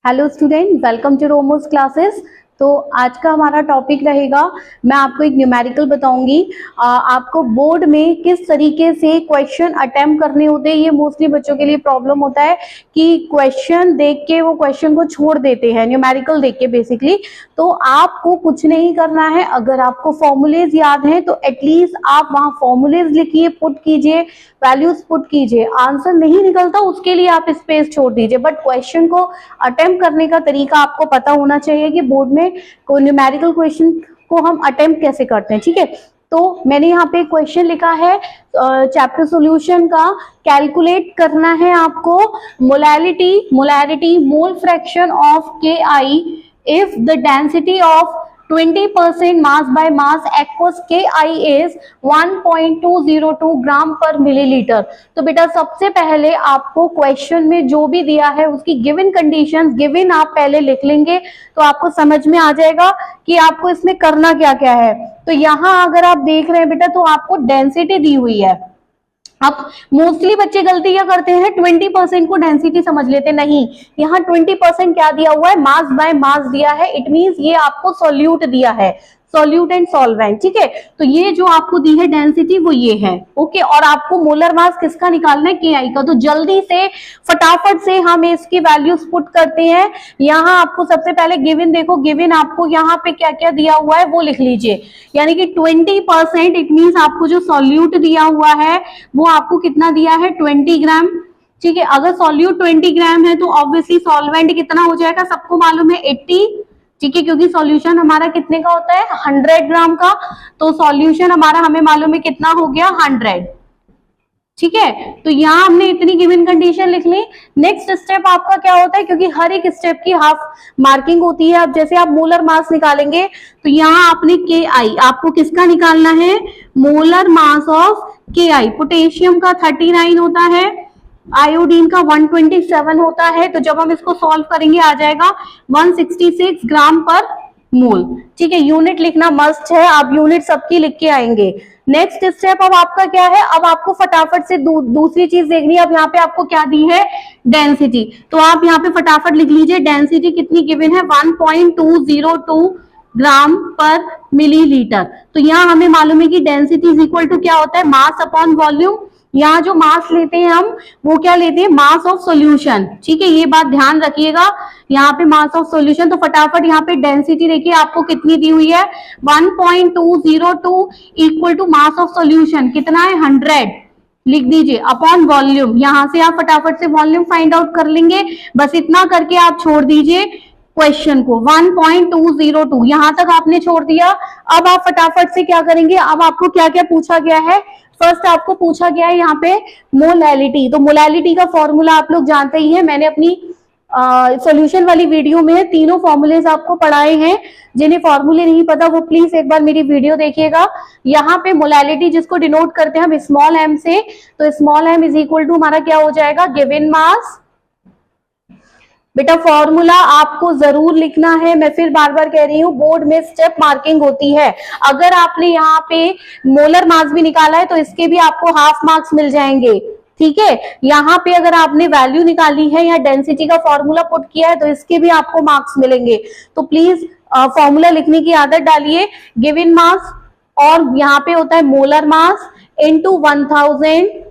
Hello student, welcome to रोमोस classes. तो आज का हमारा टॉपिक रहेगा, मैं आपको एक न्यूमेरिकल बताऊंगी। आपको बोर्ड में किस तरीके से क्वेश्चन अटेम्प्ट करने होते हैं। ये मोस्टली बच्चों के लिए प्रॉब्लम होता है कि क्वेश्चन देख के वो क्वेश्चन को छोड़ देते हैं, न्यूमेरिकल देख के बेसिकली। तो आपको कुछ नहीं करना है, अगर आपको फॉर्मूलेज याद हैं तो एटलीस्ट आप वहां फॉर्मूलेज लिखिए, पुट कीजिए, वैल्यूज पुट कीजिए। आंसर नहीं निकलता उसके लिए आप स्पेस छोड़ दीजिए, बट क्वेश्चन को अटेम्प्ट करने का तरीका आपको पता होना चाहिए कि बोर्ड में को न्यूमेरिकल क्वेश्चन को हम अटेम्प्ट कैसे करते हैं। ठीक है, तो मैंने यहाँ पे क्वेश्चन लिखा है चैप्टर सॉल्यूशन का। कैलकुलेट करना है आपको molarity mole fraction of KI if the density of 20% mass by mass aqueous KI is 1.202 ग्राम पर मिलीलीटर। तो बेटा सबसे पहले आपको क्वेश्चन में जो भी दिया है उसकी गिवन कंडीशंस गिवन आप पहले लिख लेंगे तो आपको समझ में आ जाएगा कि आपको इसमें करना क्या क्या है। तो यहाँ अगर आप देख रहे हैं बेटा तो आपको डेंसिटी दी हुई है। अब मोस्टली बच्चे गलती क्या करते हैं, 20% को डेंसिटी समझ लेते, नहीं, यहाँ 20% क्या दिया हुआ है, मास बाय मास दिया है। इट मींस ये आपको सॉल्यूट दिया है, सॉल्यूट एंड सॉल्वेंट। ठीक है, तो ये जो आपको दी है डेंसिटी वो ये है। ओके, और आपको मोलर मास किसका निकालना है, KI का। तो जल्दी से फटाफट से हम इसकी वैल्यूज पुट करते हैं। यहाँ आपको सबसे पहले गिवन देखो, गिवन आपको यहाँ पे क्या क्या दिया हुआ है वो लिख लीजिए। यानी कि 20%, इट मींस आपको जो सॉल्यूट दिया हुआ है वो आपको कितना दिया है, 20 ग्राम। ठीक है, अगर सॉल्यूट 20 ग्राम है तो ऑब्वियसली सॉल्वेंट कितना हो जाएगा, सबको मालूम है 80। ठीक है, क्योंकि सॉल्यूशन हमारा कितने का होता है, 100 ग्राम का। तो सॉल्यूशन हमारा हमें मालूम है कितना हो गया, 100। ठीक है, तो यहाँ हमने इतनी गिवन कंडीशन लिख ली। नेक्स्ट स्टेप आपका क्या होता है, क्योंकि हर एक स्टेप की हाफ मार्किंग होती है। अब जैसे आप मोलर मास निकालेंगे तो यहाँ आपने KI, आपको किसका निकालना है, molar mass of KI। Potassium का 39 होता है, आयोडीन का 127 होता है। तो जब हम इसको सॉल्व करेंगे आ जाएगा 166 ग्राम पर मोल। ठीक है, यूनिट लिखना मस्ट है, आप यूनिट सबकी लिख के आएंगे। नेक्स्ट स्टेप अब आपका क्या है, अब आपको फटाफट से दूसरी चीज देखनी है। अब यहाँ पे आपको क्या दी है, डेंसिटी। तो आप यहाँ पे फटाफट लिख लीजिए, डेंसिटी कितनी गिवन है, 1.202 ग्राम पर मिलीलीटर। तो यहाँ हमें मालूम है कि डेंसिटी इज इक्वल टू क्या होता है, मास अपॉन वॉल्यूम। यहाँ जो मास लेते हैं हम वो क्या लेते हैं, मास ऑफ सॉल्यूशन। ठीक है, ये बात ध्यान रखिएगा, यहाँ पे मास ऑफ सॉल्यूशन। तो फटाफट यहाँ पे डेंसिटी देखिए आपको कितनी दी हुई है, 1.202 equal to mass of solution कितना है, 100 लिख दीजिए, अपॉन वॉल्यूम। यहां से आप फटाफट से वॉल्यूम फाइंड आउट कर लेंगे। बस इतना करके आप छोड़ दीजिए क्वेश्चन को, 1.202 यहां तक आपने छोड़ दिया। अब आप फटाफट से क्या करेंगे, अब आपको क्या क्या पूछा गया है। फर्स्ट आपको पूछा गया है यहाँ पे मोलैलिटी। तो मोलैलिटी का फॉर्मूला आप लोग जानते ही हैं, मैंने अपनी सॉल्यूशन वाली वीडियो में तीनों फॉर्मूलेज आपको पढ़ाए हैं। जिन्हें फॉर्मूले नहीं पता वो प्लीज एक बार मेरी वीडियो देखिएगा। यहाँ पे मोलैलिटी जिसको डिनोट करते हैं हम स्मॉल m से, तो small m is equal to हमारा क्या हो जाएगा, गिवन मास। बेटा फॉर्मूला आपको जरूर लिखना है, मैं फिर बार बार कह रही हूँ, बोर्ड में स्टेप मार्किंग होती है। अगर आपने यहाँ पे मोलर मास भी निकाला है तो इसके भी आपको हाफ मार्क्स मिल जाएंगे। ठीक है, यहाँ पे अगर आपने वैल्यू निकाली है या डेंसिटी का फॉर्मूला पुट किया है तो इसके भी आपको मार्क्स मिलेंगे। तो प्लीज फॉर्मूला लिखने की आदत डालिए। गिवन मास और यहाँ पे होता है molar mass into 1000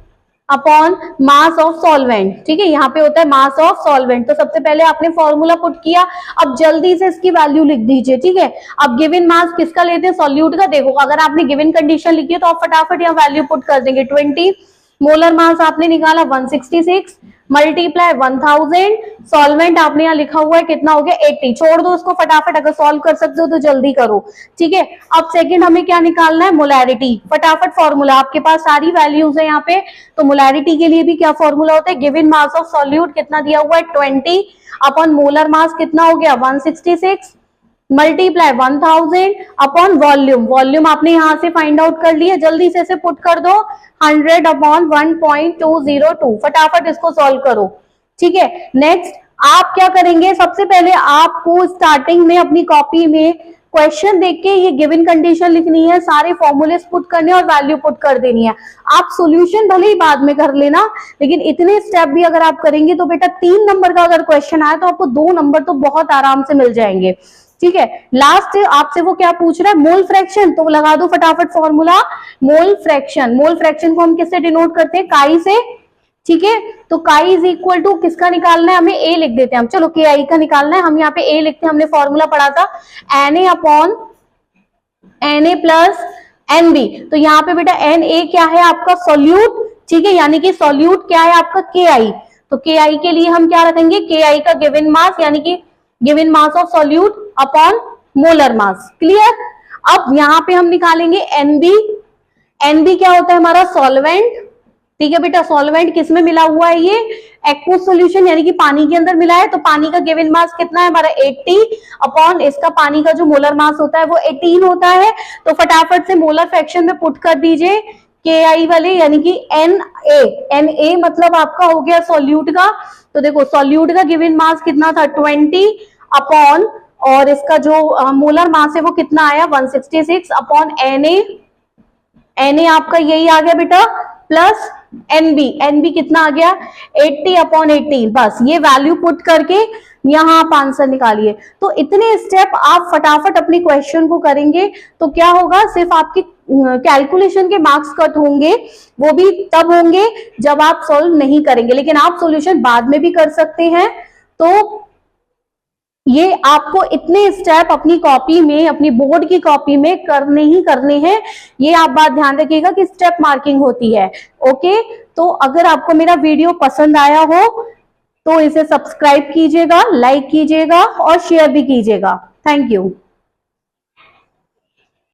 upon mass of solvent. ठीक है, यहाँ पे होता है मास ऑफ सॉल्वेंट। तो सबसे पहले आपने फॉर्मूला पुट किया, अब जल्दी से इसकी वैल्यू लिख दीजिए। ठीक है, अब गिवन मास किसका लेते हैं, सॉल्यूट का। देखो अगर आपने गिवन कंडीशन लिखी है तो आप फटाफट यहाँ वैल्यू पुट कर देंगे। 20 मोलर मास आपने निकाला 166 मल्टीप्लाई 1000, सॉल्वेंट आपने यहाँ लिखा हुआ है कितना हो गया, 80। छोड़ दो उसको फटाफट, अगर सॉल्व कर सकते हो तो जल्दी करो। ठीक है, अब सेकंड हमें क्या निकालना है, मोलैरिटी। फटाफट फॉर्मूला, आपके पास सारी वैल्यूज है यहाँ पे। तो मोलैरिटी के लिए भी क्या फॉर्मूला होता है, गिवन मास ऑफ सॉल्यूट कितना दिया हुआ है, 20 अपॉन मोलर मास कितना हो गया, 166 मल्टीप्लाई 1000 अपॉन वॉल्यूम। वॉल्यूम आपने यहां से फाइंड आउट कर लिया, जल्दी से पुट कर दो, 100 अपॉन 1.202। फटाफट इसको सॉल्व करो। ठीक है, नेक्स्ट आप क्या करेंगे, सबसे पहले आपको स्टार्टिंग में अपनी कॉपी में क्वेश्चन देख के ये गिवन कंडीशन लिखनी है, सारे फॉर्मूले पुट करने और वैल्यू पुट कर देनी है। आप सॉल्यूशन भले ही बाद में कर लेना, लेकिन इतने स्टेप भी अगर आप करेंगे तो बेटा 3 नंबर का अगर क्वेश्चन आए तो आपको 2 नंबर तो बहुत आराम से मिल जाएंगे। ठीक है, लास्ट आपसे वो क्या पूछ रहा है, मोल फ्रैक्शन, तो लगा दो फटाफट formula mole fraction. Mole fraction को हम किससे डिनोट करते हैं, काई से। ठीक है, तो काई इज इक्वल टू किसका निकालना है, हमें ए लिख देते हैं हम, चलो के आई का निकालना है, हम यहाँ पे ए लिखते हैं, हमने फॉर्मूला पढ़ा था n A upon n A plus n B. तो यहाँ पे बेटा एन ए क्या है आपका सॉल्यूट, ठीक है, यानी कि सॉल्यूट क्या है आपका के आई। तो के आई के लिए हम क्या रखेंगे, के आई का गिवन मास यानी कि given mass of solute upon molar mass. Clear. अब यहाँ पे हम निकालेंगे एनबी। एनबी क्या होता है हमारा सॉल्वेंट। ठीक है बेटा, सॉल्वेंट किसमें मिला हुआ है, ये एक्वस सॉल्यूशन यानी कि पानी के अंदर मिला है। तो पानी का गिवन मास कितना है हमारा 80 अपॉन इसका पानी का जो मोलर मास होता है वो 18 होता है। तो फटाफट से मोलर फ्रैक्शन में पुट कर दीजिए के आई वाले, यानी कि एन ए मतलब आपका हो गया सॉल्यूट का। तो देखो सॉल्यूट का गिवन मास कितना था 20 अपॉन और इसका जो मोलर मास है वो कितना आया 166 अपॉन एन ए आपका यही आ गया बेटा प्लस एनबी कितना आ गया 80 अपॉन 18। बस ये वैल्यू पुट करके यहाँ आप आंसर निकालिए। तो इतने स्टेप आप फटाफट अपने क्वेश्चन को करेंगे तो क्या होगा, सिर्फ आपकी कैलकुलेशन के मार्क्स कट होंगे, वो भी तब होंगे जब आप सॉल्व नहीं करेंगे, लेकिन आप सॉल्यूशन बाद में भी कर सकते हैं। तो ये आपको इतने स्टेप अपनी कॉपी में, अपनी बोर्ड की कॉपी में करने ही करने हैं। ये आप बात ध्यान रखिएगा कि स्टेप मार्किंग होती है। ओके, तो अगर आपको मेरा वीडियो पसंद आया हो तो इसे सब्सक्राइब कीजिएगा, लाइक कीजिएगा और शेयर भी कीजिएगा। Thank you.